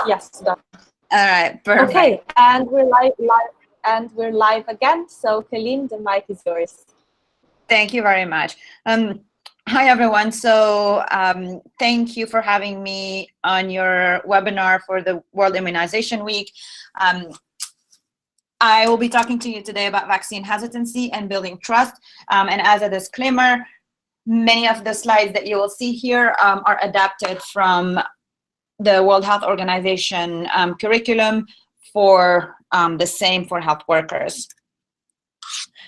Yes, done. All right, perfect. Okay, and we're live again. So, Colleen, the mic is yours. Thank you very much. Hi, everyone. So thank you for having me on your webinar for the World Immunization Week. I will be talking to you today about vaccine hesitancy and building trust. And as a disclaimer, many of the slides that you will see here are adapted from the World Health Organization curriculum for the same for health workers.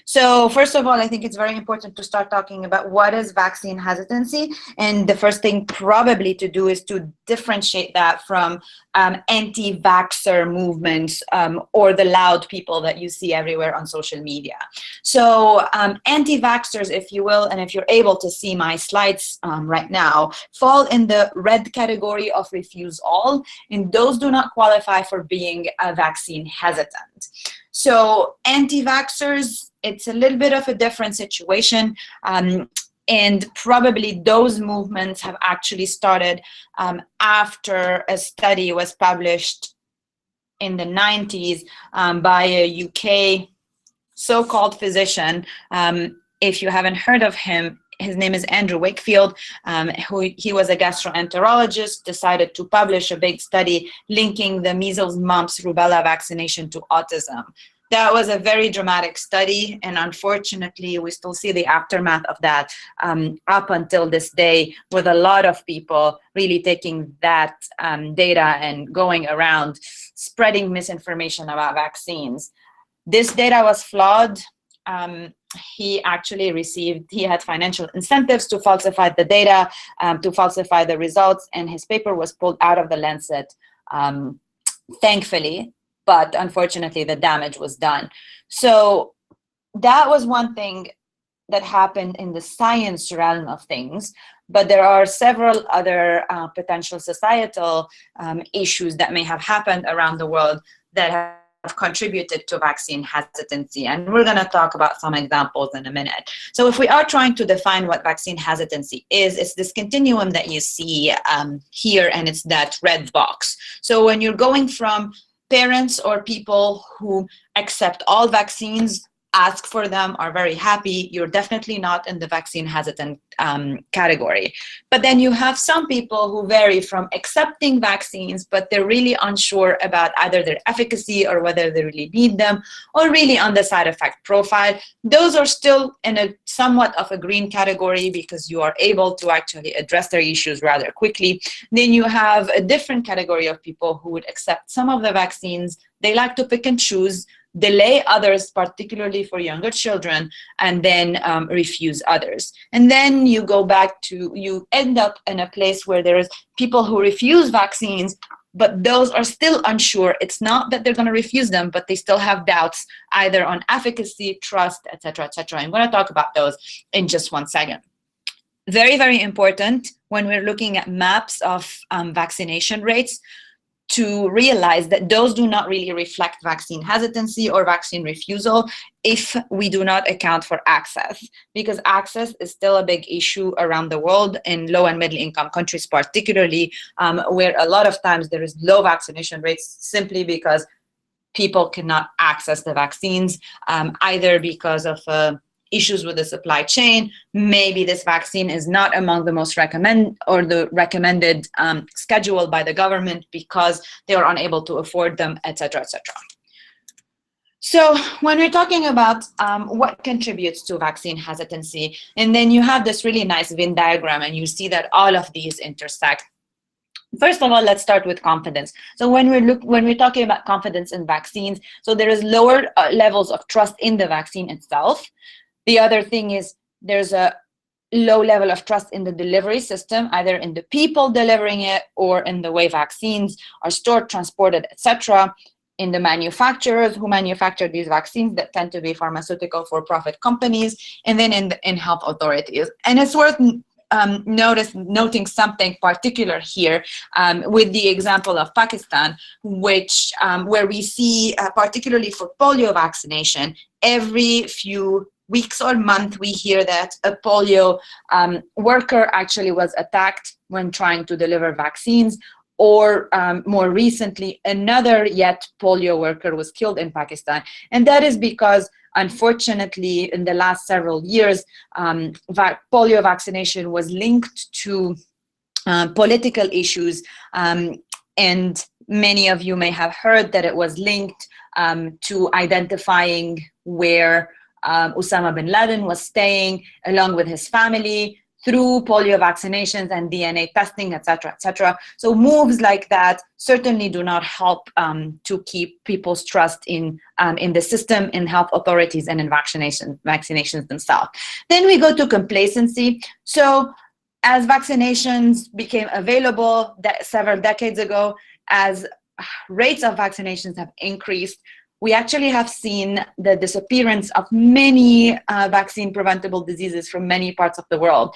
So first of all, I think it's very important to start talking about what is vaccine hesitancy. And the first thing probably to do is to differentiate that from anti-vaxxer movements or the loud people that you see everywhere on social media. So anti-vaxxers, if you will, and if you're able to see my slides right now, fall in the red category of refuse all, and those do not qualify for being a vaccine hesitant. So anti-vaxxers, it's a little bit of a different situation. And probably those movements have actually started after a study was published in the 90s by a UK so-called physician. If you haven't heard of him, his name is Andrew Wakefield. He was a gastroenterologist, decided to publish a big study linking the measles, mumps, rubella vaccination to autism. That was a very dramatic study, and unfortunately, we still see the aftermath of that up until this day, with a lot of people really taking that data and going around spreading misinformation about vaccines. This data was flawed. He actually had financial incentives to falsify the data, to falsify the results, and his paper was pulled out of the Lancet, thankfully. But unfortunately, the damage was done. So that was one thing that happened in the science realm of things. But there are several other potential societal issues that may have happened around the world that have contributed to vaccine hesitancy. And we're going to talk about some examples in a minute. So if we are trying to define what vaccine hesitancy is, it's this continuum that you see here, and it's that red box. So when you're going from parents or people who accept all vaccines, ask for them, are very happy, you're definitely not in the vaccine hesitant category. But then you have some people who vary from accepting vaccines, but they're really unsure about either their efficacy or whether they really need them, or really on the side effect profile. Those are still in a somewhat of a green category because you are able to actually address their issues rather quickly. Then you have a different category of people who would accept some of the vaccines. They like to pick and choose, delay others, particularly for younger children, and then refuse others. And then you go back to, you end up in a place where there is people who refuse vaccines, but those are still unsure. It's not that they're going to refuse them, but they still have doubts either on efficacy, trust, etc., etc. I'm going to talk about those in just one second. Very, very important when we're looking at maps of vaccination rates, to realize that those do not really reflect vaccine hesitancy or vaccine refusal if we do not account for access, because access is still a big issue around the world, in low and middle income countries particularly, where a lot of times there is low vaccination rates simply because people cannot access the vaccines, either because of issues with the supply chain. Maybe this vaccine is not among the most recommended scheduled by the government because they are unable to afford them, etc., etc. So when we're talking about what contributes to vaccine hesitancy, and then you have this really nice Venn diagram, and you see that all of these intersect. First of all, let's start with confidence. So when we're talking about confidence in vaccines, so there is lower levels of trust in the vaccine itself. The other thing is there's a low level of trust in the delivery system, either in the people delivering it or in the way vaccines are stored, transported, etc., in the manufacturers who manufacture these vaccines that tend to be pharmaceutical for-profit companies, and then in health authorities. And it's worth noting something particular here with the example of Pakistan, which where we see, particularly for polio vaccination, every few weeks or month we hear that a polio worker actually was attacked when trying to deliver vaccines, or more recently, another yet polio worker was killed in Pakistan. And that is because, unfortunately, in the last several years, polio vaccination was linked to political issues. And many of you may have heard that it was linked to identifying where Osama bin Laden was staying, along with his family, through polio vaccinations and DNA testing, etc., etc. So moves like that certainly do not help to keep people's trust in the system, in health authorities, and in vaccinations themselves. Then we go to complacency. So as vaccinations became available several decades ago, as rates of vaccinations have increased, we actually have seen the disappearance of many vaccine preventable diseases from many parts of the world,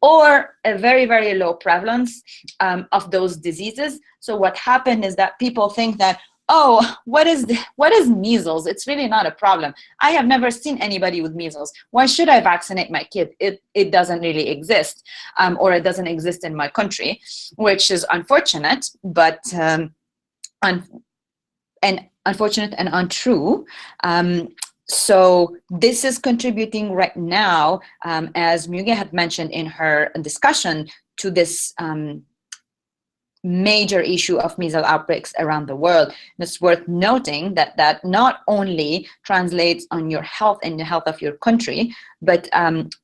or a very, very low prevalence of those diseases. So what happened is that people think that, oh, what is measles? It's really not a problem. I have never seen anybody with measles. Why should I vaccinate my kid? It doesn't really exist, or it doesn't exist in my country, which is unfortunate, but unfortunate and untrue. So this is contributing right now, as Muge had mentioned in her discussion, to this major issue of measles outbreaks around the world. And it's worth noting that that not only translates on your health and the health of your country, but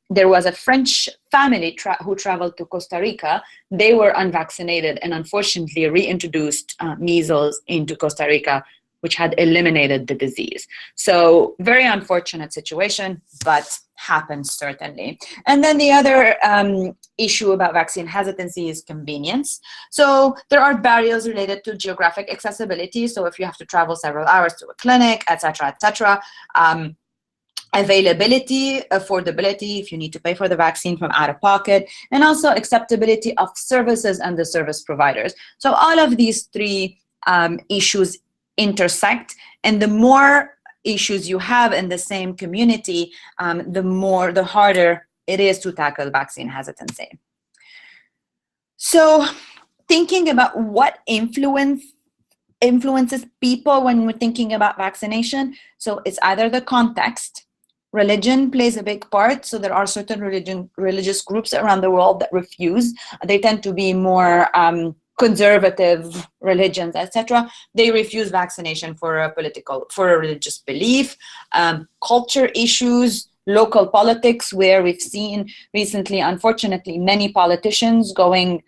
there was a French family who traveled to Costa Rica. They were unvaccinated and unfortunately reintroduced measles into Costa Rica, which had eliminated the disease. So very unfortunate situation, but happens certainly. And then the other issue about vaccine hesitancy is convenience. So there are barriers related to geographic accessibility. So if you have to travel several hours to a clinic, et cetera, availability, affordability, if you need to pay for the vaccine from out of pocket, and also acceptability of services and the service providers. So all of these three issues intersect, and the more issues you have in the same community, the harder it is to tackle vaccine hesitancy. So thinking about what influences people when we're thinking about vaccination, so it's either the context. Religion plays a big part. So there are certain religious groups around the world that refuse. They tend to be more conservative religions, etc. They refuse vaccination for a religious belief. Culture issues, local politics, where we've seen recently, unfortunately, many politicians going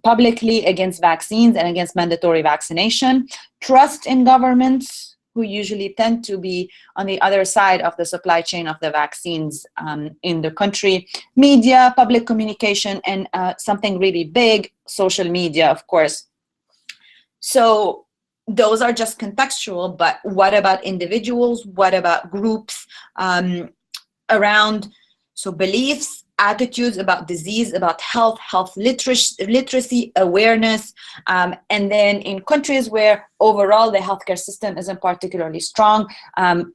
publicly against vaccines and against mandatory vaccination. Trust in governments, who usually tend to be on the other side of the supply chain of the vaccines in the country. Media, public communication, and something really big, social media, of course. So those are just contextual, but what about individuals? What about groups around? So beliefs, attitudes about disease, about health literacy, awareness, and then in countries where overall the healthcare system isn't particularly strong,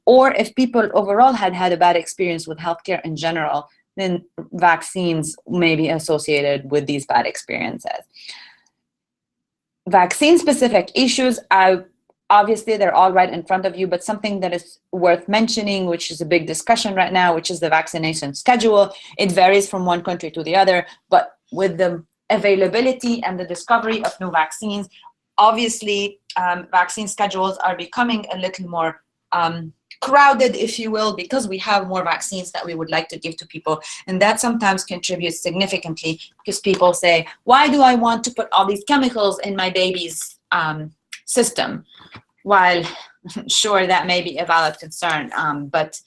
or if people overall had a bad experience with healthcare in general, then vaccines may be associated with these bad experiences. Vaccine-specific issues, obviously, they're all right in front of you, but something that is worth mentioning, which is a big discussion right now, which is the vaccination schedule. It varies from one country to the other, but with the availability and the discovery of new vaccines, obviously, vaccine schedules are becoming a little more crowded, if you will, because we have more vaccines that we would like to give to people. And that sometimes contributes significantly, because people say, why do I want to put all these chemicals in my baby's system? While sure, that may be a valid concern, but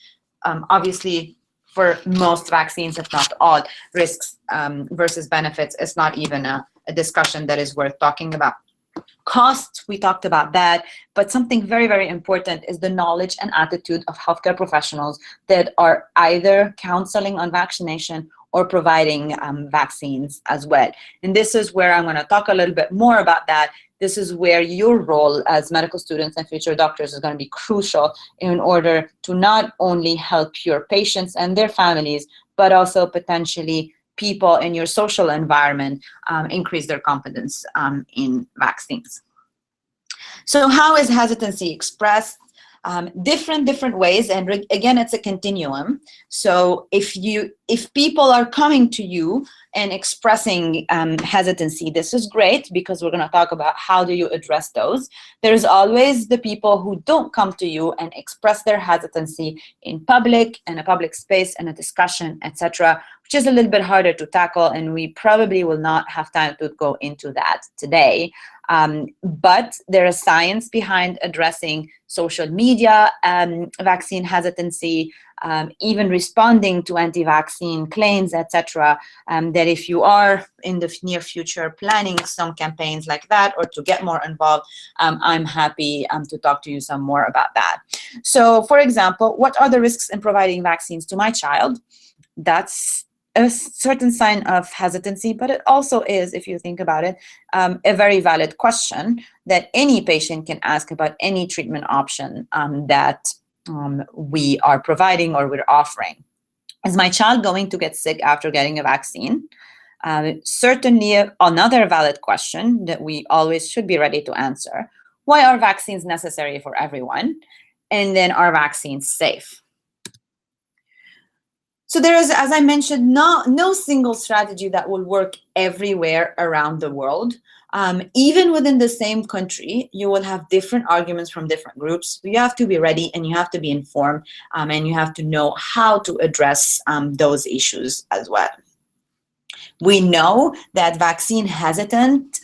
obviously for most vaccines, if not all, risks versus benefits is not even a discussion that is worth talking about. Costs, we talked about that, but something very, very important is the knowledge and attitude of healthcare professionals that are either counseling on vaccination or providing vaccines as well. And this is where I'm going to talk a little bit more about that. This is where your role as medical students and future doctors is going to be crucial in order to not only help your patients and their families, but also potentially people in your social environment increase their confidence in vaccines. So how is hesitancy expressed? Different ways, and again, it's a continuum. So if people are coming to you and expressing hesitancy, this is great, because we're going to talk about how do you address those. There's always the people who don't come to you and express their hesitancy in public, in a public space, in a discussion, etc., which is a little bit harder to tackle, and we probably will not have time to go into that today. But there is science behind addressing social media vaccine hesitancy, even responding to anti-vaccine claims, etc. That if you are in the near future planning some campaigns like that, or to get more involved, I'm happy to talk to you some more about that. So, for example, what are the risks in providing vaccines to my child? That's a certain sign of hesitancy, but it also is, if you think about it, a very valid question that any patient can ask about any treatment option that we are providing or we're offering. Is my child going to get sick after getting a vaccine? Certainly another valid question that we always should be ready to answer. Why are vaccines necessary for everyone? And then, are vaccines safe? So there is, as I mentioned, no single strategy that will work everywhere around the world. Even within the same country, you will have different arguments from different groups. So you have to be ready, and you have to be informed, and you have to know how to address those issues as well. We know that the vaccine hesitant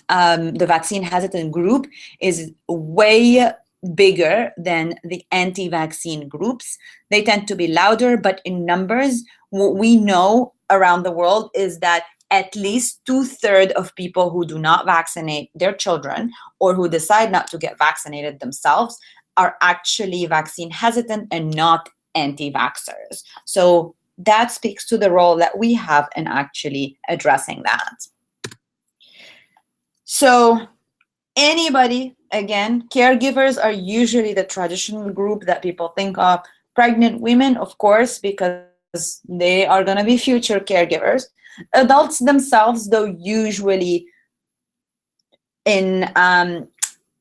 group is way bigger than the anti-vaccine groups. They tend to be louder, but in numbers, what we know around the world is that at least 2/3 of people who do not vaccinate their children, or who decide not to get vaccinated themselves, are actually vaccine hesitant and not anti-vaxxers. So that speaks to the role that we have in actually addressing that. So anybody, again, caregivers are usually the traditional group that people think of. Pregnant women, of course, because they are going to be future caregivers. Adults themselves, though, usually in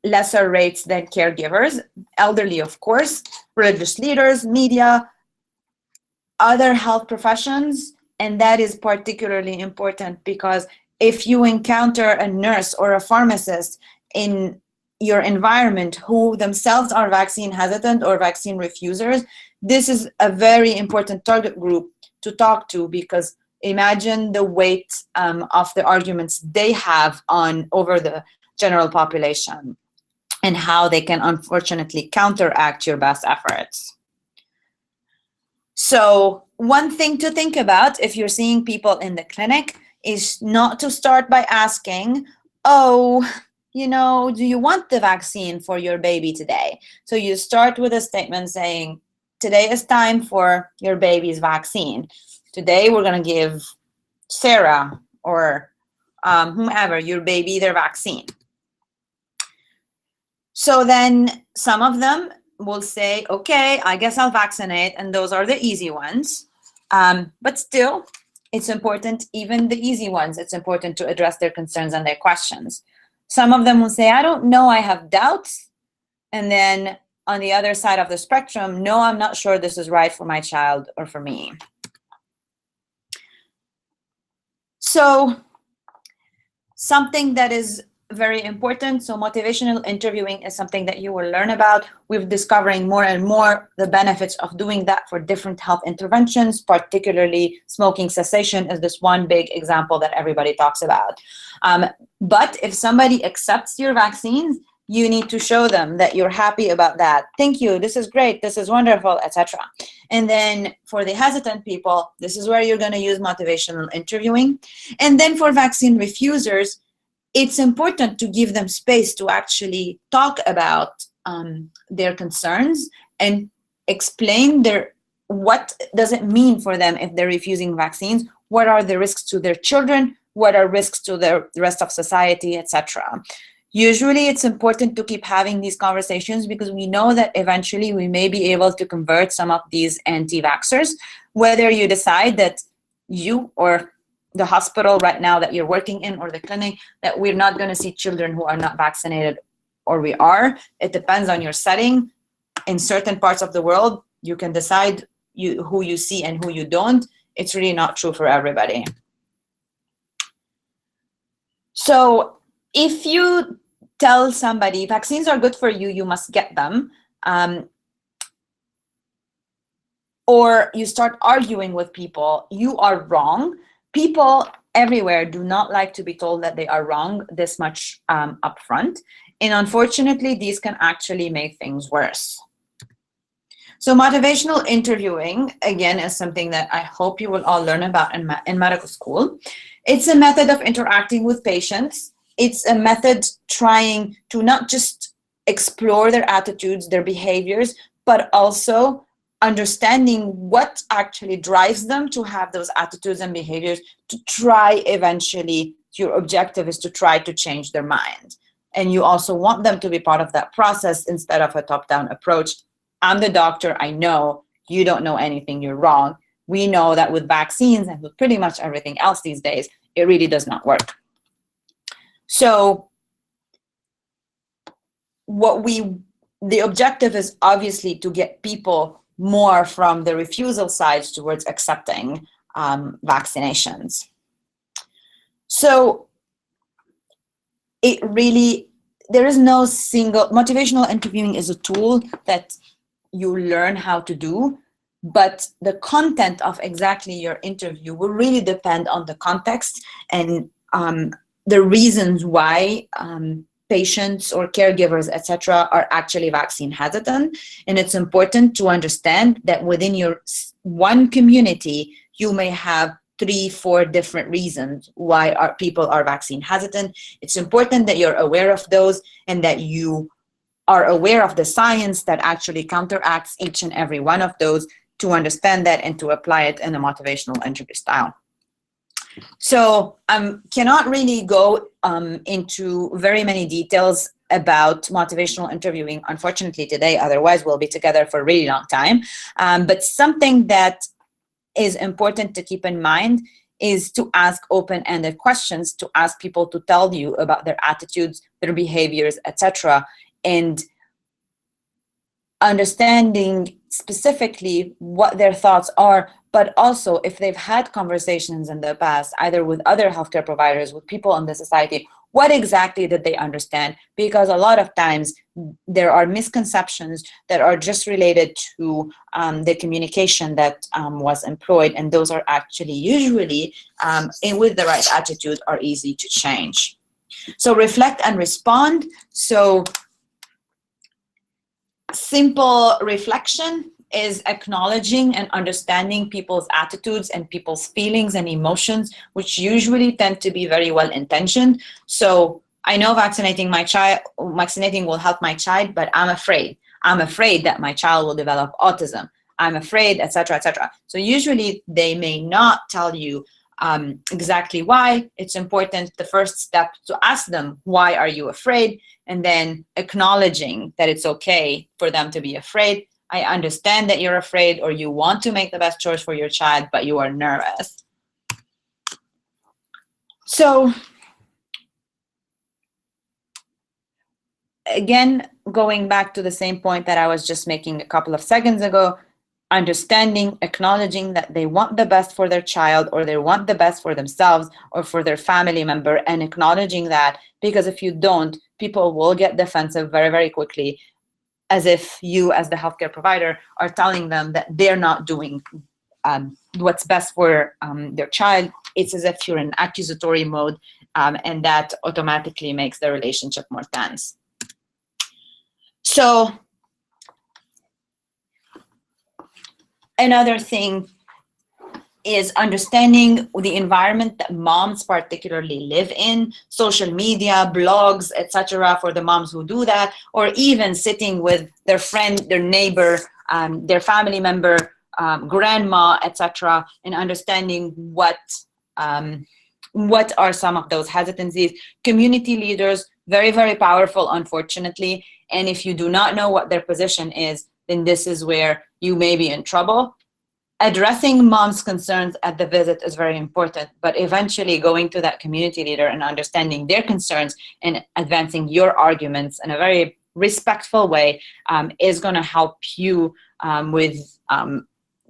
lesser rates than caregivers. Elderly, of course, religious leaders, media, other health professions, and that is particularly important, because if you encounter a nurse or a pharmacist in your environment who themselves are vaccine hesitant or vaccine refusers, this is a very important target group to talk to, because imagine the weight of the arguments they have over the general population, and how they can unfortunately counteract your best efforts. So one thing to think about if you're seeing people in the clinic is not to start by asking, oh, do you want the vaccine for your baby today? So you start with a statement saying, today is time for your baby's vaccine. Today we're going to give Sarah or whomever, your baby, their vaccine. So then some of them will say, okay, I guess I'll vaccinate, and those are the easy ones. But still, it's important, even the easy ones, it's important to address their concerns and their questions. Some of them will say, I don't know, I have doubts. And then on the other side of the spectrum, no, I'm not sure this is right for my child or for me. So something that is very important, so motivational interviewing is something that you will learn about. We're discovering more and more the benefits of doing that for different health interventions, particularly smoking cessation is this one big example that everybody talks about. But if somebody accepts your vaccines, you need to show them that you're happy about that. Thank you, this is great, this is wonderful, etc. And then for the hesitant people, this is where you're going to use motivational interviewing. And then for vaccine refusers, it's important to give them space to actually talk about their concerns and explain what does it mean for them if they're refusing vaccines, what are the risks to their children, what are risks to the rest of society, etc. Usually it's important to keep having these conversations, because we know that eventually we may be able to convert some of these anti-vaxxers, whether you decide that you or the hospital right now that you're working in, or the clinic, that we're not going to see children who are not vaccinated, or we are. It depends on your setting. In certain parts of the world, you can decide who you see and who you don't. It's really not true for everybody. So if you tell somebody vaccines are good for you, you must get them, or you start arguing with people, you are wrong. People everywhere do not like to be told that they are wrong this much upfront. And unfortunately, these can actually make things worse. So motivational interviewing, again, is something that I hope you will all learn about in medical school. It's a method of interacting with patients. It's a method trying to not just explore their attitudes, their behaviors, but also understanding what actually drives them to have those attitudes and behaviors, to try eventually, your objective is to try to change their mind. And you also want them to be part of that process instead of a top-down approach. I'm the doctor, I know, you don't know anything, you're wrong. We know that with vaccines and with pretty much everything else these days, it really does not work. So the objective is obviously to get people more from the refusal side towards accepting vaccinations. So there is no single, motivational interviewing is a tool that you learn how to do, but the content of exactly your interview will really depend on the context and the reasons why patients or caregivers, etc., are actually vaccine hesitant. And it's important to understand that within your one community, you may have 3-4 different reasons why people are vaccine hesitant. It's important that you're aware of those and that you are aware of the science that actually counteracts each and every one of those, to understand that and to apply it in a motivational interview style. So cannot really go into very many details about motivational interviewing, unfortunately, today. Otherwise, we'll be together for a really long time. But something that is important to keep in mind is to ask open-ended questions, to ask people to tell you about their attitudes, their behaviors, etc., and understanding specifically what their thoughts are, but also if they've had conversations in the past, either with other healthcare providers, with people in the society, what exactly did they understand? Because a lot of times there are misconceptions that are just related to the communication that was employed, and those are actually usually, and with the right attitude, are easy to change. So reflect and respond. So simple reflection is acknowledging and understanding people's attitudes and people's feelings and emotions, which usually tend to be very well intentioned. So I know vaccinating will help my child, but I'm afraid. I'm afraid that my child will develop autism. I'm afraid, etc., etc. So usually they may not tell you exactly why. It's important, the first step, to ask them, why are you afraid? And then acknowledging that it's okay for them to be afraid. I understand that you're afraid, or you want to make the best choice for your child, but you are nervous. So again, going back to the same point that I was just making a couple of seconds ago, understanding, acknowledging that they want the best for their child, or they want the best for themselves or for their family member, and acknowledging that, because if you don't, people will get defensive very, very quickly, as if you, as the healthcare provider, are telling them that they're not doing what's best for their child. It's as if you're in accusatory mode, and that automatically makes the relationship more tense. So another thing is understanding the environment that moms particularly live in, social media, blogs, etc., for the moms who do that, or even sitting with their friend, their neighbor, their family member, grandma, etc., and understanding what are some of those hesitancies. Community leaders, very, very powerful, unfortunately, and if you do not know what their position is, then this is where you may be in trouble. addressing mom's concerns at the visit is very important, but eventually going to that community leader and understanding their concerns and advancing your arguments in a very respectful way is going to help you with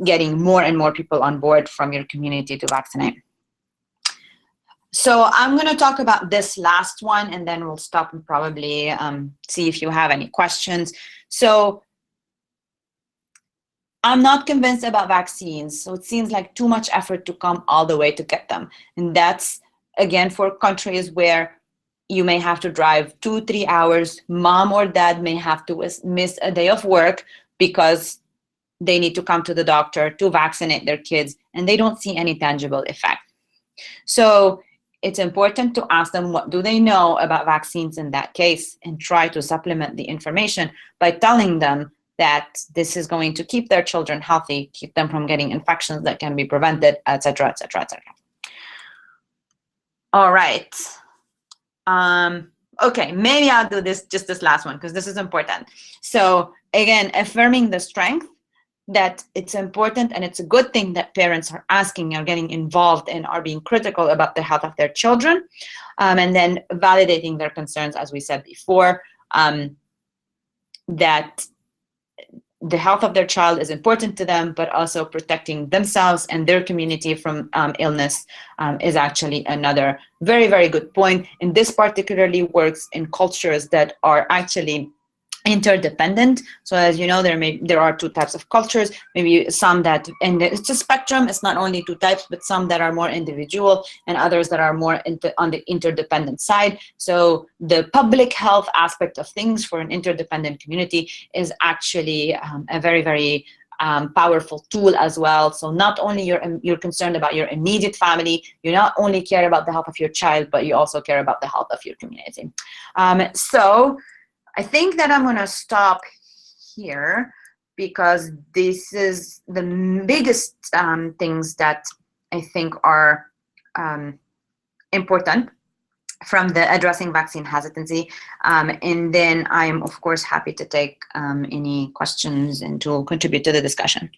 getting more and more people on board from your community to vaccinate. So I'm going to talk about this last one, and then we'll stop and probably see if you have any questions. So I'm not convinced about vaccines. So it seems like too much effort to come all the way to get them. And that's, again, for countries where you may have to drive 2-3 hours. Mom or dad may have to miss a day of work because they need to come to the doctor to vaccinate their kids, and they don't see any tangible effect. So it's important to ask them what do they know about vaccines in that case, and try to supplement the information by telling them that this is going to keep their children healthy, keep them from getting infections that can be prevented, etc., etc., etc. All right. Okay, maybe I'll do just this last one because this is important. So again, affirming the strength that it's important and it's a good thing that parents are asking, are getting involved, and are being critical about the health of their children, and then validating their concerns, as we said before, that the health of their child is important to them, but also protecting themselves and their community from illness is actually another very, very good point. And this particularly works in cultures that are actually interdependent. So as you know, there are two types of cultures, maybe some that, and it's a spectrum, it's not only two types, but some that are more individual and others that are more on the interdependent side. So the public health aspect of things for an interdependent community is actually a very, very powerful tool as well. So not only you're concerned about your immediate family, you not only care about the health of your child, but you also care about the health of your community. So I think that I'm going to stop here because this is the biggest things that I think are important from the addressing vaccine hesitancy. And then I am, of course, happy to take any questions and to contribute to the discussion.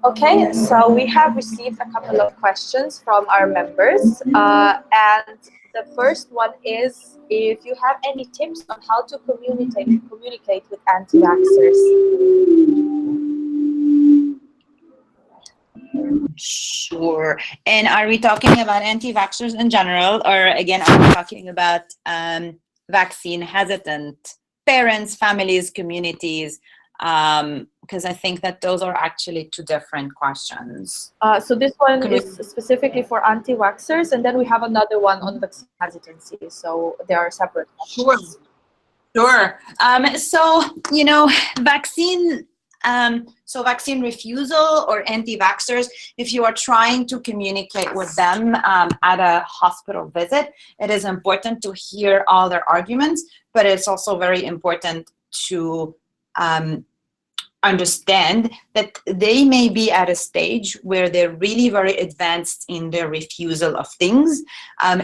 Okay, so we have received a couple of questions from our members, and the first one is if you have any tips on how to communicate with anti-vaxxers. Sure. And are we talking about anti-vaxxers in general, or again, are we talking about vaccine hesitant parents, families, communities? Because I think that those are actually two different questions. So this one is specifically for anti-vaxxers, and then we have another one on vaccine hesitancy. So they are separate questions. Sure. So, you know, vaccine refusal or anti-vaxxers, if you are trying to communicate with them at a hospital visit, it is important to hear all their arguments, but it's also very important to understand that they may be at a stage where they're really very advanced in their refusal of things.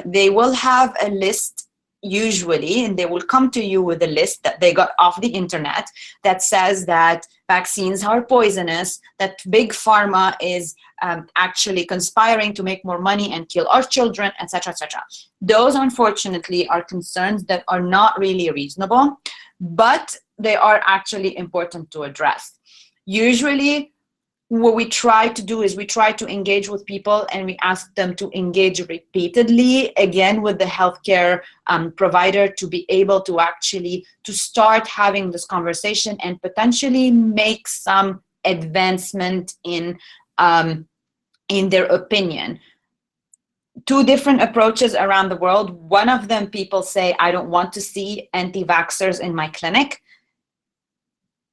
They will have a list usually, and they will come to you with a list that they got off the internet that says that vaccines are poisonous, that big pharma is actually conspiring to make more money and kill our children, etc., etc. Those, unfortunately, are concerns that are not really reasonable, but they are actually important to address. Usually, what we try to do is we try to engage with people and we ask them to engage repeatedly, again, with the healthcare provider to be able to actually to start having this conversation and potentially make some advancement in their opinion. Two different approaches around the world. One of them, people say, I don't want to see anti-vaxxers in my clinic.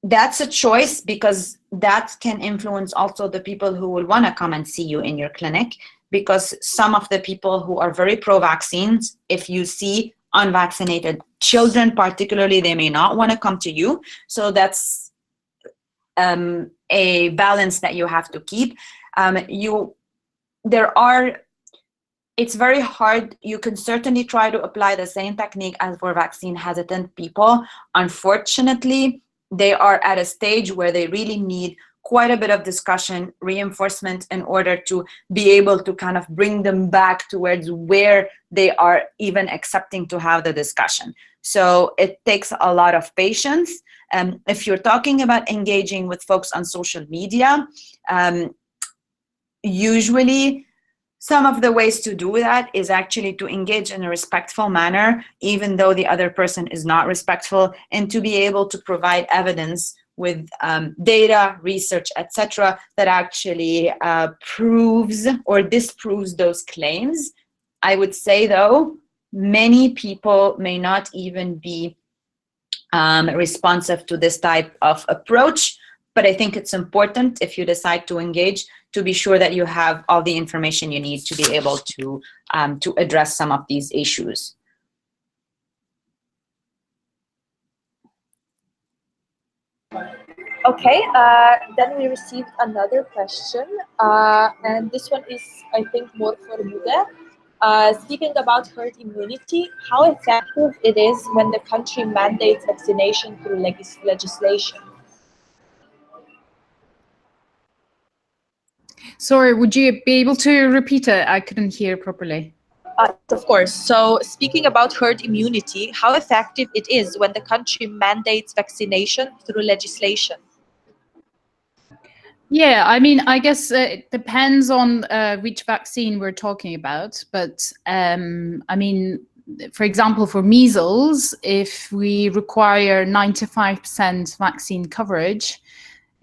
That's a choice because that can influence also the people who will want to come and see you in your clinic, because some of the people who are very pro-vaccines, if you see unvaccinated children particularly, they may not want to come to you. So that's a balance that you have to keep. There are it's very hard. You can certainly try to apply the same technique as for vaccine hesitant people. Unfortunately, they are at a stage where they really need quite a bit of discussion, reinforcement, in order to be able to kind of bring them back towards where they are even accepting to have the discussion. So it takes a lot of patience. If you're talking about engaging with folks on social media, usually some of the ways to do that is actually to engage in a respectful manner, even though the other person is not respectful, and to be able to provide evidence with data, research, etc., that actually proves or disproves those claims. I would say, though, many people may not even be responsive to this type of approach, but I think it's important, if you decide to engage, to be sure that you have all the information you need to be able to address some of these issues. Okay, then we received another question, and this one is, I think, more for Muda. Speaking about herd immunity, how effective it is when the country mandates vaccination through legislation? Sorry, would you be able to repeat it? I couldn't hear properly. Of course. So speaking about herd immunity, how effective it is when the country mandates vaccination through legislation? Yeah, I mean, I guess it depends on which vaccine we're talking about. But I mean, for example, for measles, if we require 95% vaccine coverage,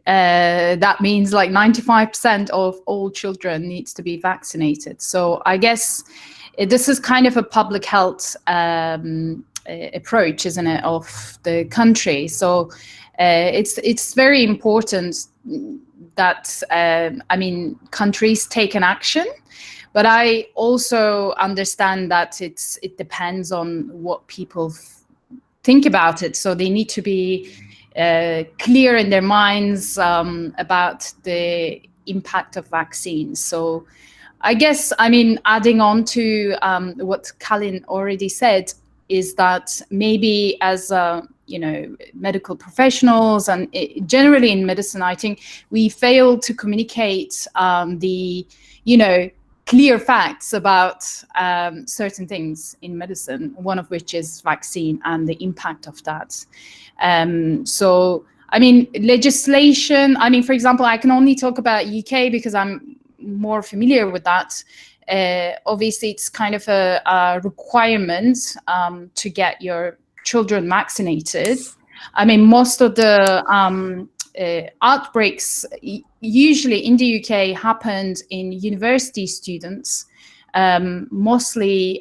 that means like 95% of all children needs to be vaccinated. So I guess this is kind of a public health approach, isn't it, of the country? So it's very important that I mean, countries take an action, but I also understand that it depends on what people think about it. So they need to be clear in their minds about the impact of vaccines. So I guess, I mean, adding on to what Kalin already said, is that maybe as you know, medical professionals and generally in medicine, I think we fail to communicate the, you know, clear facts about certain things in medicine, one of which is vaccine and the impact of that. So, I mean, legislation, I mean, for example, I can only talk about UK because I'm more familiar with that. Obviously, it's kind of a requirement to get your children vaccinated. I mean, most of the outbreaks usually in the UK happened in university students, mostly,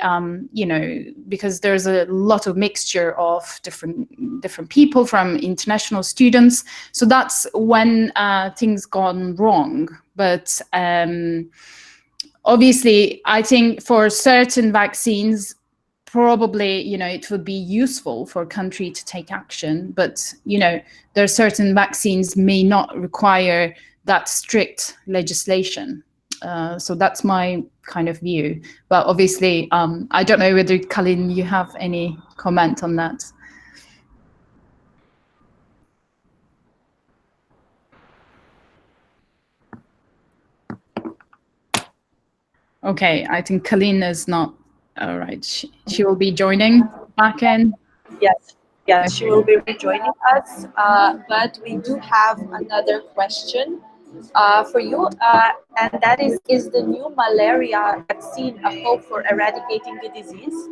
you know, because there's a lot of mixture of different people from international students. So that's when things gone wrong. But obviously, I think for certain vaccines, probably, you know, it would be useful for a country to take action. But, you know, there are certain vaccines may not require that strict legislation. So that's my kind of view. But obviously, I don't know whether, Kalin, you have any comment on that. Okay, I think Kalin is not. All right, she will be joining back in. Yes, yes, she will be rejoining us. But we do have another question for you, and that is the new malaria vaccine a hope for eradicating the disease?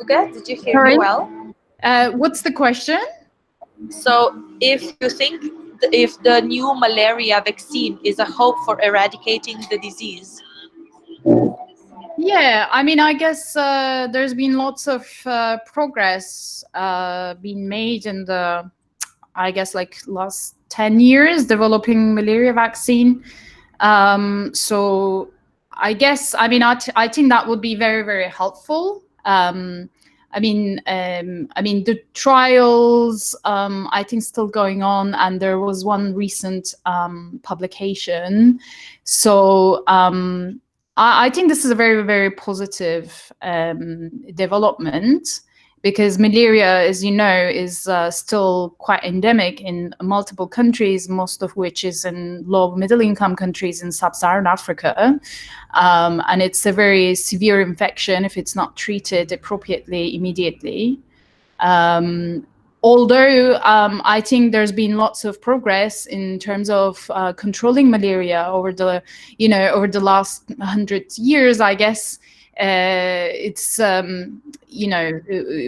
Okay, did you hear me well? What's the question? So, if you think if the new malaria vaccine is a hope for eradicating the disease? Yeah, I mean, I guess there's been lots of progress being made in the, I guess, like last 10 years developing malaria vaccine. So I guess, I mean, I think that would be very, very helpful. the trials, I think, still going on, and there was one recent publication. So I think this is a very, very positive development, because malaria, as you know, is still quite endemic in multiple countries, most of which is in low middle-income countries in sub-Saharan Africa. And it's a very severe infection if it's not treated appropriately immediately. Although I think there's been lots of progress in terms of controlling malaria over the last 100 years, I guess. It's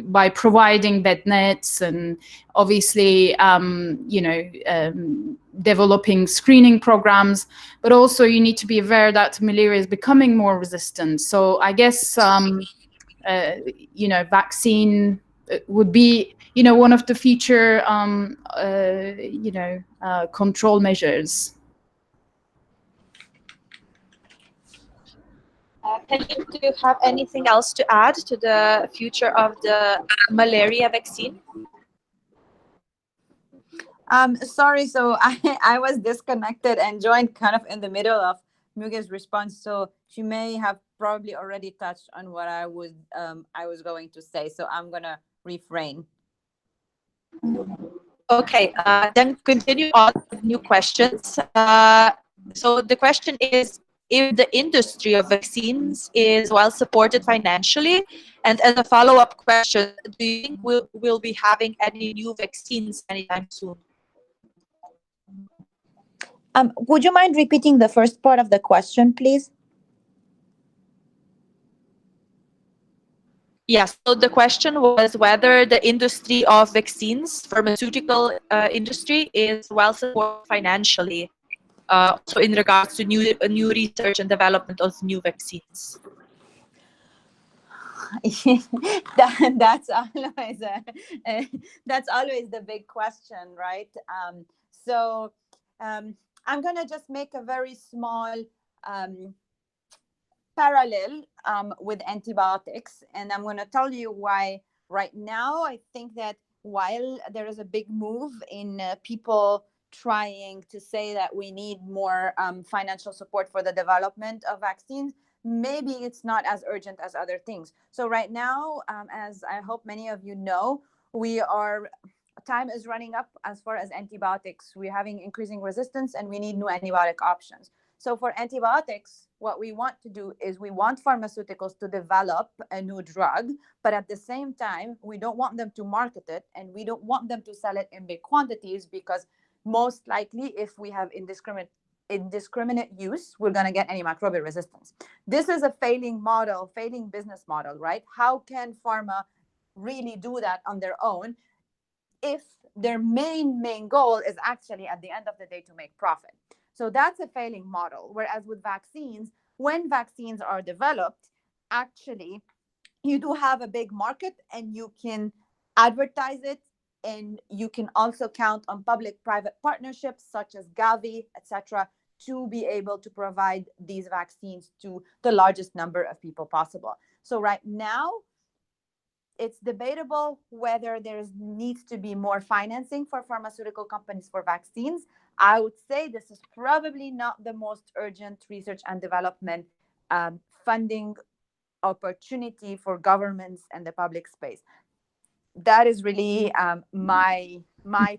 by providing bed nets, and obviously developing screening programs, but also you need to be aware that malaria is becoming more resistant. So I guess vaccine would be one of the future control measures. Penny, do you have anything else to add to the future of the malaria vaccine? Sorry, so I was disconnected and joined kind of in the middle of Muge's response, so she may have probably already touched on what I was going to say, so I'm gonna refrain. Okay, then continue on with new questions. So the question is, if the industry of vaccines is well supported financially, and as a follow-up question, do you think we'll be having any new vaccines anytime soon? Would you mind repeating the first part of the question, please? Yes, so the question was whether the industry of vaccines, pharmaceutical industry, is well supported financially, so in regards to new research and development of new vaccines. That's always the big question, right? I'm gonna just make a very small parallel with antibiotics, and I'm gonna tell you why right now I think that while there is a big move in people trying to say that we need more financial support for the development of vaccines, maybe it's not as urgent as other things. So right now, as I hope many of you know, time is running up as far as antibiotics. We're having increasing resistance and we need new antibiotic options. So for antibiotics, what we want to do is we want pharmaceuticals to develop a new drug, but at the same time, we don't want them to market it, and we don't want them to sell it in big quantities, because most likely if we have indiscriminate use, we're going to get antimicrobial resistance. This is a failing business model, right? How can pharma really do that on their own if their main goal is actually at the end of the day to make profit? So that's a failing model. Whereas with vaccines, when vaccines are developed, actually you do have a big market and you can advertise it, and you can also count on public-private partnerships such as Gavi, etc., to be able to provide these vaccines to the largest number of people possible. So right now, it's debatable whether there needs to be more financing for pharmaceutical companies for vaccines. I would say this is probably not the most urgent research and development funding opportunity for governments and the public space. That is really my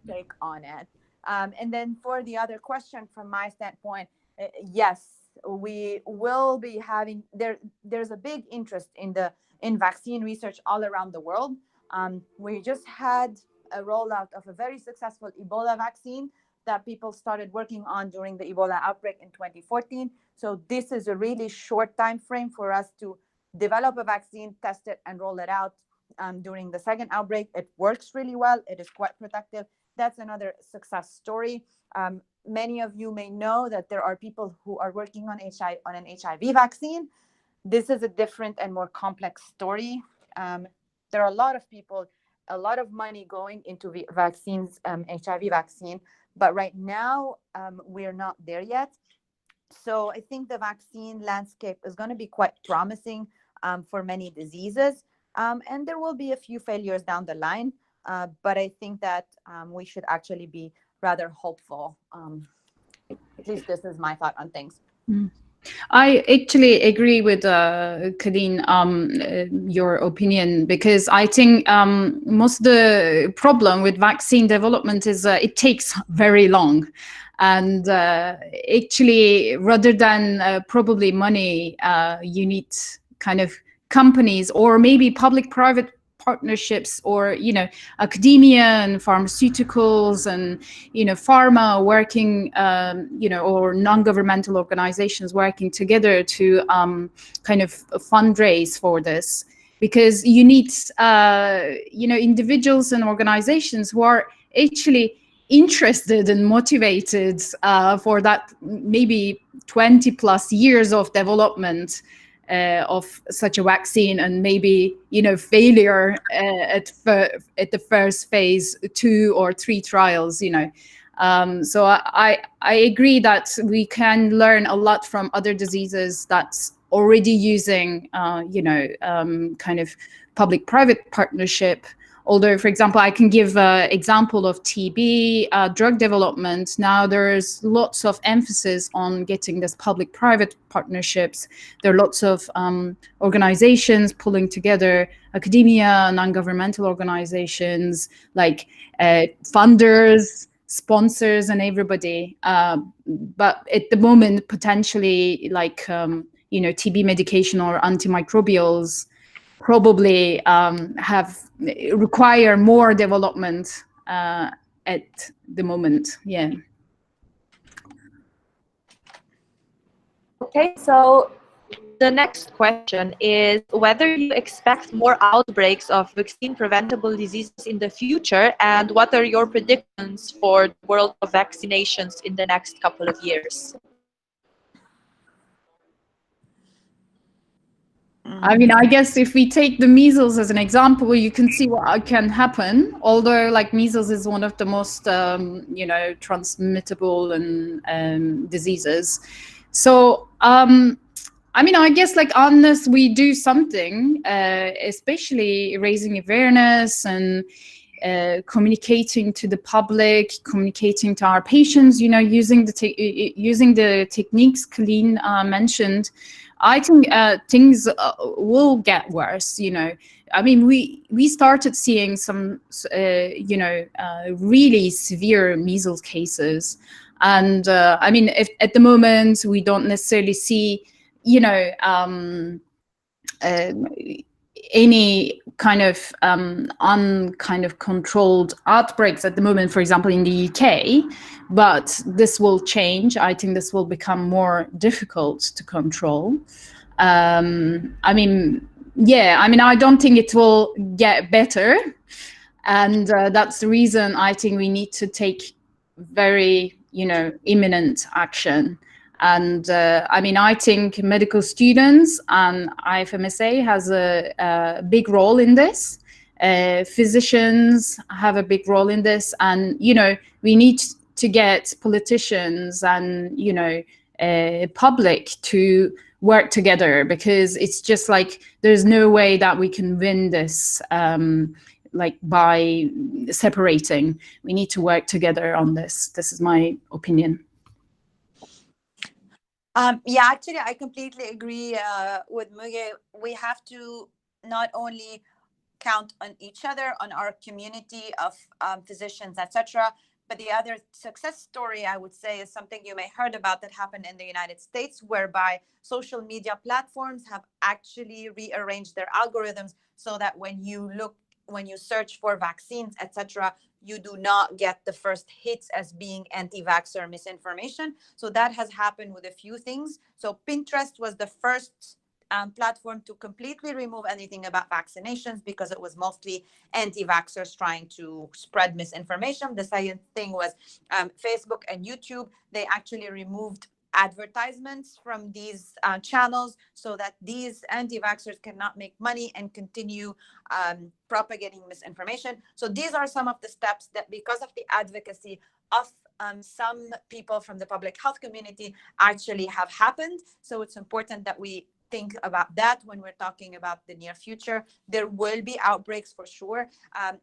take on it. And then for the other question, from my standpoint, yes, we will be having there's a big interest in vaccine research all around the world. We just had a rollout of a very successful Ebola vaccine that people started working on during the Ebola outbreak in 2014. So this is a really short time frame for us to develop a vaccine, test it, and roll it out during the second outbreak. It works really well. It is quite protective. That's another success story. Many of you may know that there are people who are working on an HIV vaccine. This is a different and more complex story. There are a lot of people, a lot of money going into vaccines, HIV vaccine, but right now we're not there yet. So I think the vaccine landscape is going to be quite promising for many diseases. And there will be a few failures down the line, but I think that we should actually be rather hopeful. At least this is my thought on things. I actually agree with Kadeen, your opinion, because I think most of the problem with vaccine development is it takes very long. And actually, rather than probably money, you need kind of companies or maybe public-private partnerships, or academia and pharmaceuticals and pharma working, or non-governmental organizations working together to kind of fundraise for this, because you need individuals and organizations who are actually interested and motivated for that maybe 20 plus years of development of such a vaccine, and maybe failure at the first phase 2 or 3 trials. So I agree that we can learn a lot from other diseases that's already using kind of public-private partnership. Although, for example, I can give an example of TB drug development. Now there's lots of emphasis on getting this public-private partnerships. There are lots of organizations pulling together, academia, non-governmental organizations, like funders, sponsors, and everybody. But at the moment, potentially, like TB medication or antimicrobials probably require more development at the moment. Yeah. Okay, so the next question is whether you expect more outbreaks of vaccine preventable diseases in the future, and what are your predictions for the world of vaccinations in the next couple of years? I mean, I guess if we take the measles as an example, you can see what can happen. Although, like, measles is one of the most, transmittable and diseases. So, I mean, I guess, like, unless we do something, especially raising awareness and communicating to the public, communicating to our patients, using the techniques Colleen mentioned, I think things will get worse. I mean, we started seeing some, really severe measles cases, and I mean, if at the moment we don't necessarily see, any kind of kind of controlled outbreaks at the moment, for example, in the UK, but this will change. I think this will become more difficult to control. I mean, I don't think it will get better, and that's the reason I think we need to take very, imminent action. And I mean, I think medical students and IFMSA has a big role in this. Physicians have a big role in this, and we need to get politicians and public to work together, because it's just like there's no way that we can win this like by separating. We need to work together on this. This is my opinion. Yeah, actually, I completely agree with Muge. We have to not only count on each other, on our community of physicians, etc. But the other success story, I would say, is something you may heard about that happened in the United States, whereby social media platforms have actually rearranged their algorithms so that when you search for vaccines, etc., you do not get the first hits as being anti-vaxxer misinformation. So that has happened with a few things. So Pinterest was the first platform to completely remove anything about vaccinations, because it was mostly anti-vaxxers trying to spread misinformation. The second thing was Facebook and YouTube. They actually removed advertisements from these channels so that these anti-vaxxers cannot make money and continue propagating misinformation. So these are some of the steps that, because of the advocacy of some people from the public health community, actually have happened. So it's important that we think about that when we're talking about the near future. There will be outbreaks for sure.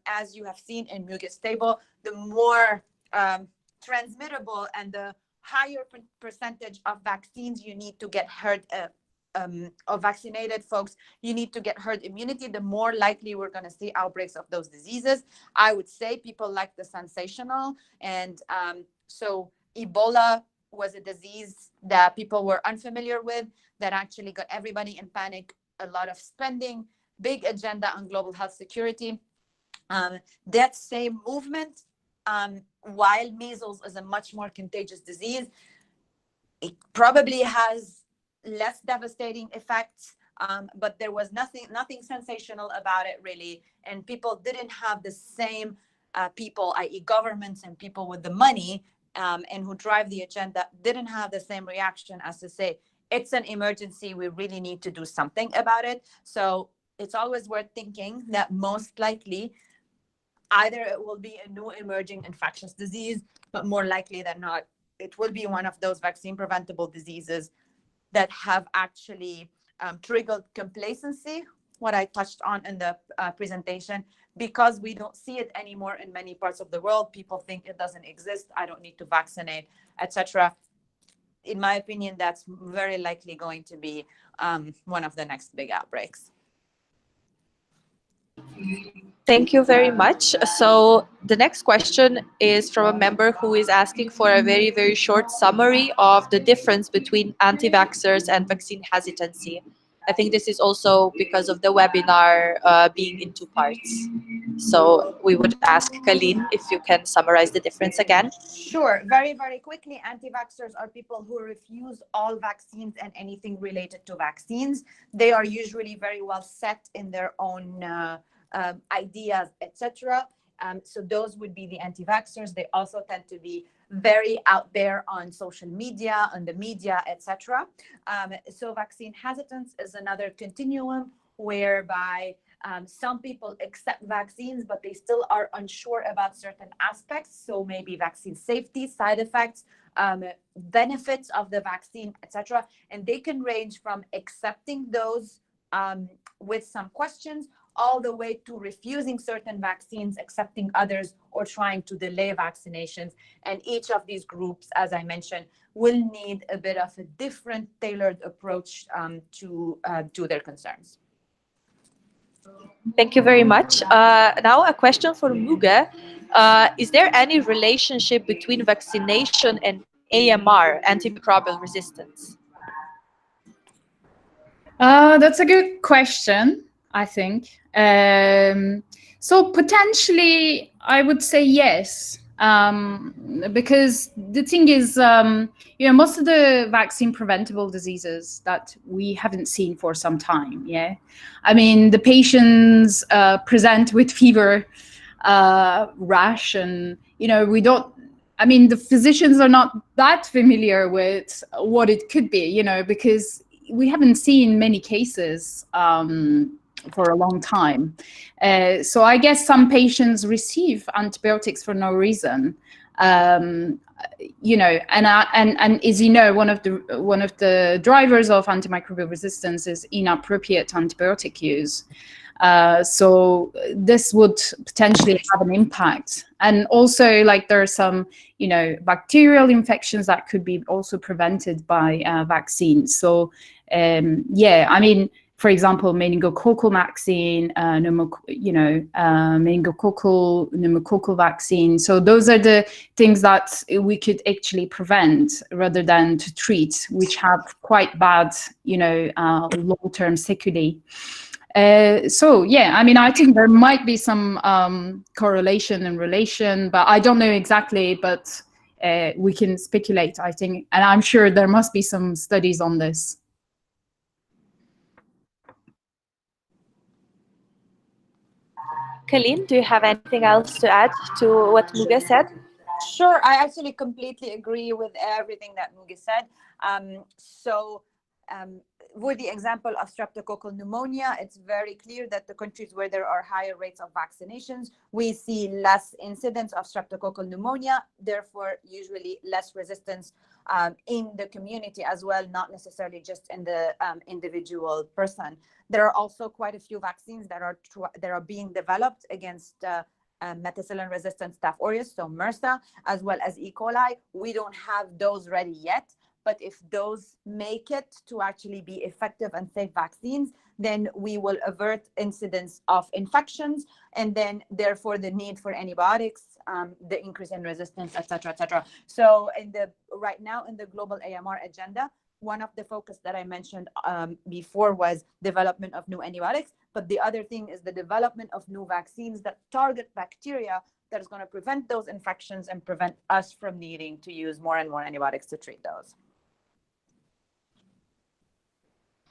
As you have seen in Muge's table, the more transmittable and the higher percentage of vaccines you need to get herd of vaccinated folks, you need to get herd immunity, the more likely we're going to see outbreaks of those diseases. I would say people like the sensational, and so Ebola was a disease that people were unfamiliar with, that actually got everybody in panic, a lot of spending, big agenda on global health security. That same movement, while measles is a much more contagious disease, it probably has less devastating effects, but there was nothing sensational about it really, and people didn't have the same people, i.e. governments and people with the money and who drive the agenda, didn't have the same reaction as to say, it's an emergency, we really need to do something about it. So it's always worth thinking that most likely either it will be a new emerging infectious disease, but more likely than not, it will be one of those vaccine preventable diseases that have actually triggered complacency, what I touched on in the presentation, because we don't see it anymore in many parts of the world. People think it doesn't exist, I don't need to vaccinate, etc. In my opinion, that's very likely going to be one of the next big outbreaks. Thank you very much. So the next question is from a member who is asking for a very, very short summary of the difference between anti-vaxxers and vaccine hesitancy. I think this is also because of the webinar being in two parts. So we would ask Colleen if you can summarize the difference again. Sure. Very, very quickly, anti-vaxxers are people who refuse all vaccines and anything related to vaccines. They are usually very well set in their own ideas, etc. So those would be the anti-vaxxers. They also tend to be very out there on social media, on the media, etc. So vaccine hesitance is another continuum whereby some people accept vaccines, but they still are unsure about certain aspects. So maybe vaccine safety, side effects, benefits of the vaccine, etc. And they can range from accepting those with some questions, all the way to refusing certain vaccines, accepting others, or trying to delay vaccinations. And each of these groups, as I mentioned, will need a bit of a different tailored approach to their concerns. Thank you very much. Now a question for Muge. Is there any relationship between vaccination and AMR, antimicrobial resistance? That's a good question, I think. So potentially, I would say yes, because the thing is, most of the vaccine preventable diseases that we haven't seen for some time. Yeah, I mean, the patients present with fever, rash, and we don't. I mean, the physicians are not that familiar with what it could be, because we haven't seen many cases for a long time. So I guess some patients receive antibiotics for no reason. And as you know, one of the drivers of antimicrobial resistance is inappropriate antibiotic use. So this would potentially have an impact. And also, there are some, bacterial infections that could be also prevented by vaccines. So, I mean, for example, meningococcal vaccine, meningococcal, pneumococcal vaccine. So those are the things that we could actually prevent rather than to treat, which have quite bad, long-term sequelae. So yeah, I mean, I think there might be some correlation and relation, but I don't know exactly, but we can speculate, I think, and I'm sure there must be some studies on this. Colleen, do you have anything else to add to what Muge said? Sure, I actually completely agree with everything that Muge said. with the example of streptococcal pneumonia, it's very clear that the countries where there are higher rates of vaccinations, we see less incidence of streptococcal pneumonia, therefore usually less resistance in the community as well, not necessarily just in the individual person. There are also quite a few vaccines that are being developed against methicillin-resistant Staph aureus, so MRSA, as well as E. coli. We don't have those ready yet, but if those make it to actually be effective and safe vaccines, then we will avert incidence of infections, and then therefore the need for antibiotics, the increase in resistance, etc., etc. So right now in the global AMR agenda, one of the focus that I mentioned before was development of new antibiotics, but the other thing is the development of new vaccines that target bacteria that is going to prevent those infections and prevent us from needing to use more and more antibiotics to treat those.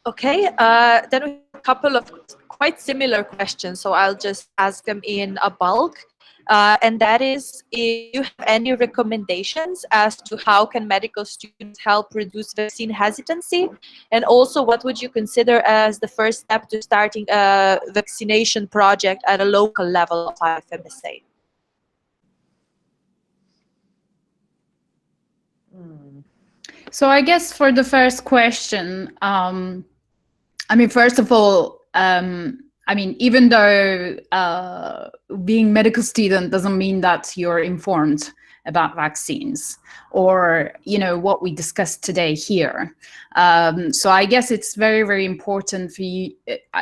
Okay, then we have a couple of quite similar questions, so I'll just ask them in a bulk. And that is, if you have any recommendations as to how can medical students help reduce vaccine hesitancy? And also, what would you consider as the first step to starting a vaccination project at a local level of IFMSA? So I guess for the first question, I mean, first of all, I mean, even though being medical student doesn't mean that you're informed about vaccines or, you know, what we discussed today here. So I guess it's very, very important for you,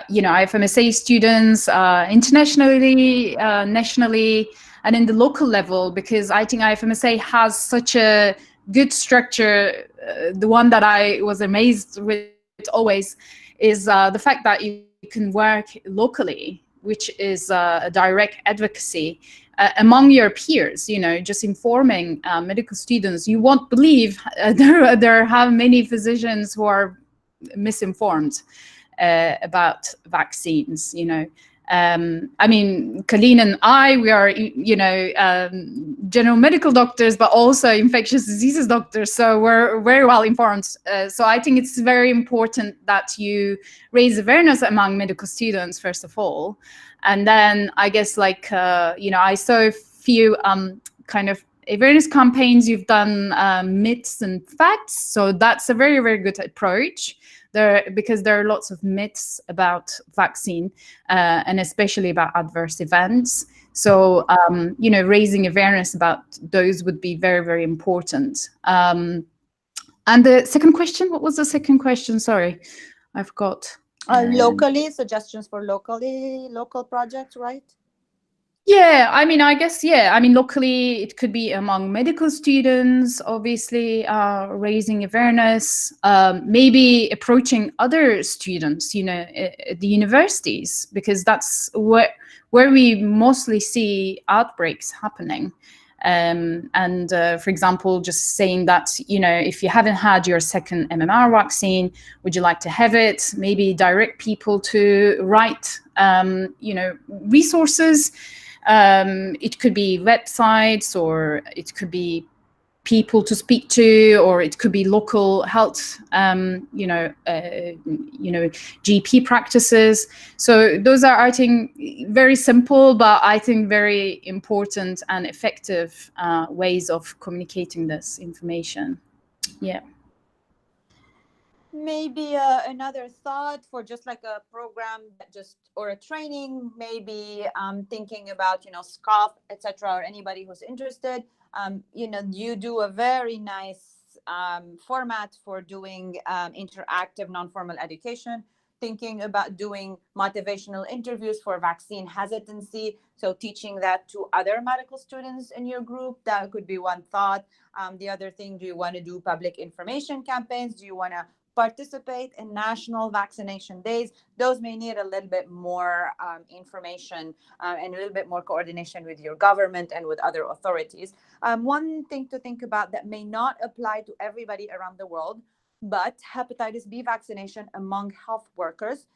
you know, IFMSA students internationally, nationally, and in the local level, because I think IFMSA has such a good structure. The one that I was amazed with always is the fact that you can work locally, which is a direct advocacy among your peers, you know, just informing medical students. You won't believe there are many physicians who are misinformed about vaccines, you know. I mean, Colleen and I, we are, you know, general medical doctors, but also infectious diseases doctors. So we're very well informed. So I think it's very important that you raise awareness among medical students, first of all. And then I guess, like, you know, I saw a few kind of awareness campaigns. You've done myths and facts. So that's a very, very good approach. Because there are lots of myths about vaccine and especially about adverse events. So, you know, raising awareness about those would be very, very important. And the second question, what was the second question? Sorry, I forgot. Locally, suggestions for local projects, right? Yeah, I mean, I guess, yeah. I mean, locally, it could be among medical students, obviously, raising awareness, maybe approaching other students, you know, at the universities, because that's where we mostly see outbreaks happening. And for example, just saying that, you know, if you haven't had your second MMR vaccine, would you like to have it? Maybe direct people to write, you know, resources. It could be websites, or it could be people to speak to, or it could be local health, you know, GP practices. So those are, I think, very simple, but I think very important and effective ways of communicating this information. Yeah. Maybe another thought for just like a program that or a training, maybe thinking about, you know, SCOF, etc., or anybody who's interested. You know, you do a very nice format for doing interactive non-formal education, thinking about doing motivational interviews for vaccine hesitancy. So teaching that to other medical students in your group, that could be one thought. The other thing, do you want to do public information campaigns? Do you want to participate in national vaccination days? Those may need a little bit more information and a little bit more coordination with your government and with other authorities. One thing to think about that may not apply to everybody around the world, but hepatitis B vaccination among health workers.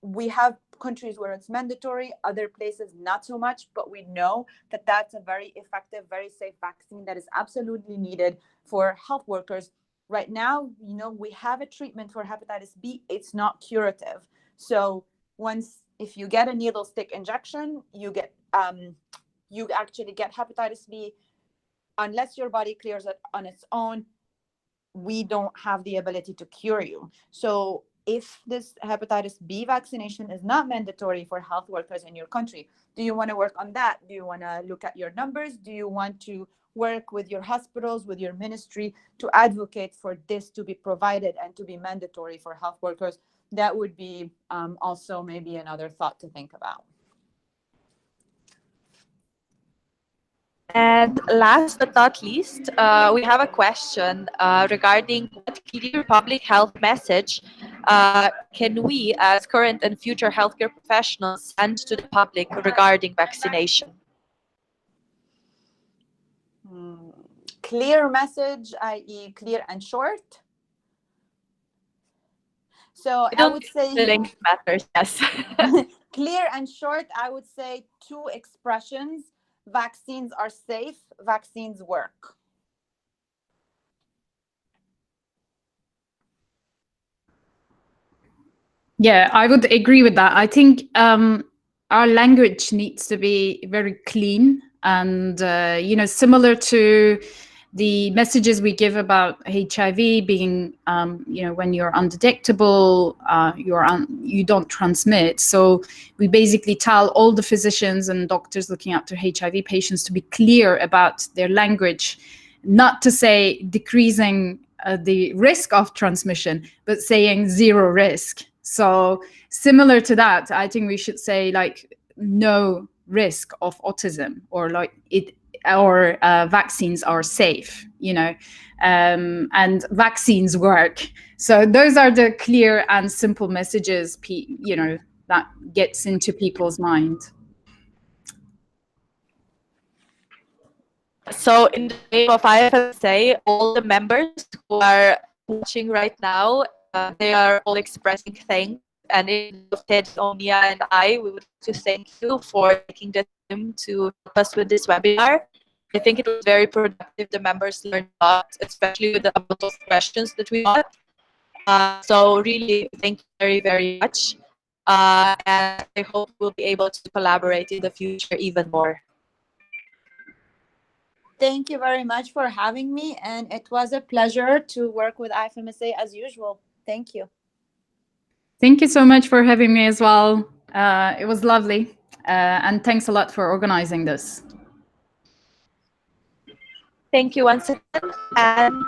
We have countries where it's mandatory, other places not so much, but we know that that's a very effective, very safe vaccine that is absolutely needed for health workers right now, we have a treatment for hepatitis B. It's not curative. So if you get a needle stick injection, you actually get hepatitis B. Unless your body clears it on its own, we don't have the ability to cure you. So if this hepatitis B vaccination is not mandatory for health workers in your country, do you want to work on that? Do you want to look at your numbers? Do you want to work with your hospitals, with your ministry, to advocate for this to be provided and to be mandatory for health workers? That would be also maybe another thought to think about. And last but not least, we have a question regarding what clear public health message can we, as current and future healthcare professionals, send to the public regarding vaccination? Clear message, i.e. clear and short. So I would say the length matters, yes. clear and short, I would say 2 expressions. Vaccines are safe, vaccines work. Yeah, I would agree with that. I think our language needs to be very clean and, similar to the messages we give about HIV being, when you're undetectable, you don't transmit. So we basically tell all the physicians and doctors looking after HIV patients to be clear about their language, not to say decreasing the risk of transmission, but saying zero risk. So similar to that, I think we should say like no risk of autism, or vaccines are safe, and vaccines work. So those are the clear and simple messages, that gets into people's mind. So in the name of IFMSA, all the members who are watching right now, they are all expressing thanks. And in the name of Ted, Onia, and I, we would like to thank you for taking the time to help us with this webinar. I think it was very productive. The members learned a lot, especially with the amount of questions that we got. So really, thank you very, very much. And I hope we'll be able to collaborate in the future even more. Thank you very much for having me, and it was a pleasure to work with IFMSA as usual. Thank you. Thank you so much for having me as well. It was lovely, and thanks a lot for organizing this. Thank you once again, and